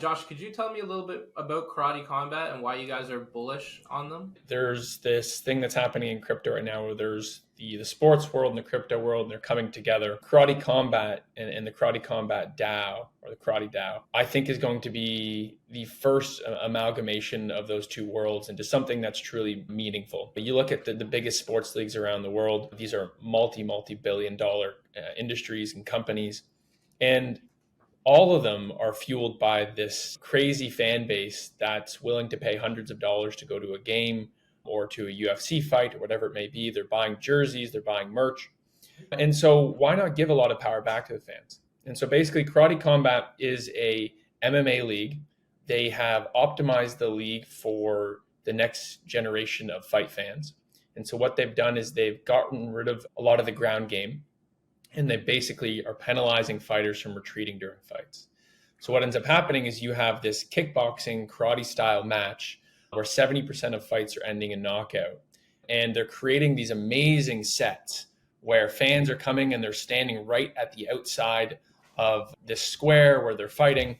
Josh, could you tell me a little bit about Karate Combat and why you guys are bullish on them? There's this thing that's happening in crypto right now where there's the sports world and the crypto world, and they're coming together. Karate Combat and the Karate Combat DAO, or the Karate DAO, I think is going to be the first amalgamation of those two worlds into something that's truly meaningful. But you look at the biggest sports leagues around the world, these are multi-billion dollar industries and companies. And all of them are fueled by this crazy fan base that's willing to pay hundreds of dollars to go to a game or to a UFC fight or whatever it may be. They're buying jerseys, they're buying merch. And so why not give a lot of power back to the fans? And so basically Karate Combat is a MMA league. They have optimized the league for the next generation of fight fans. And so what they've done is they've gotten rid of a lot of the ground game, and they basically are penalizing fighters from retreating during fights. So what ends up happening is you have this kickboxing karate style match where 70% of fights are ending in knockout. And they're creating these amazing sets where fans are coming and they're standing right at the outside of this square where they're fighting.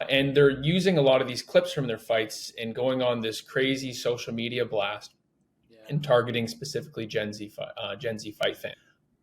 And they're using a lot of these clips from their fights and going on this crazy social media blast and targeting specifically Gen Z fight fans.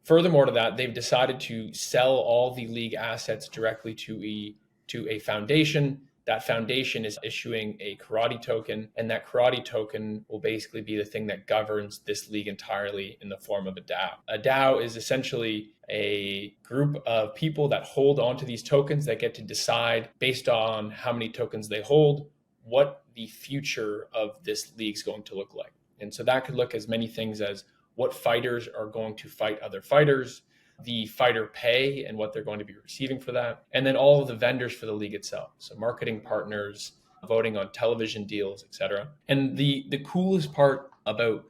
Furthermore to that, they've decided to sell all the league assets directly to a foundation. That foundation is issuing a karate token, and that karate token will basically be the thing that governs this league entirely in the form of a DAO. A DAO is essentially a group of people that hold onto these tokens that get to decide, based on how many tokens they hold, what the future of this league is going to look like. And so that could look as many things as what fighters are going to fight other fighters, the fighter pay and what they're going to be receiving for that, and then all of the vendors for the league itself. So marketing partners, voting on television deals, etc. And the coolest part about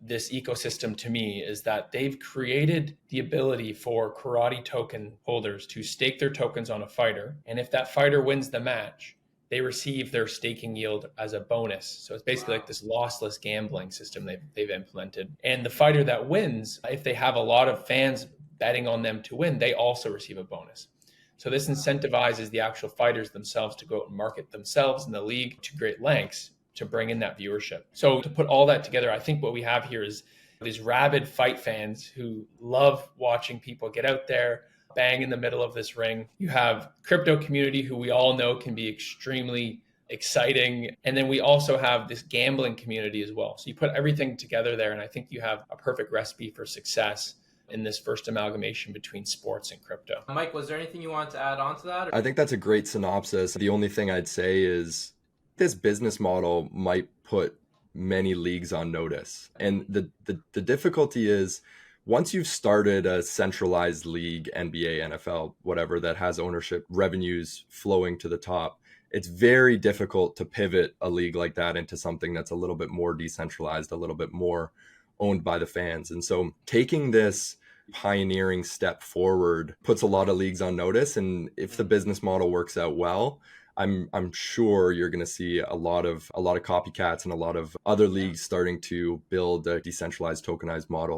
this ecosystem to me is that they've created the ability for karate token holders to stake their tokens on a fighter. And if that fighter wins the match, they receive their staking yield as a bonus. So it's basically like this lossless gambling system they've implemented. And the fighter that wins, if they have a lot of fans betting on them to win, they also receive a bonus. So this incentivizes the actual fighters themselves to go out and market themselves in the league to great lengths to bring in that viewership. So to put all that together, I think what we have here is these rabid fight fans who love watching people get out there, bang in the middle of this ring. You have crypto community who we all know can be extremely exciting. And then we also have this gambling community as well. So you put everything together there, and I think you have a perfect recipe for success in this first amalgamation between sports and crypto. Mike, was there anything you wanted to add on to that? I think that's a great synopsis. The only thing I'd say is this business model might put many leagues on notice. And the difficulty is, once you've started a centralized league, NBA, NFL, whatever, that has ownership revenues flowing to the top, it's very difficult to pivot a league like that into something that's a little bit more decentralized, a little bit more owned by the fans. And so taking this pioneering step forward puts a lot of leagues on notice. And if the business model works out well, I'm sure you're going to see a lot of copycats and a lot of other leagues starting to build a decentralized tokenized model.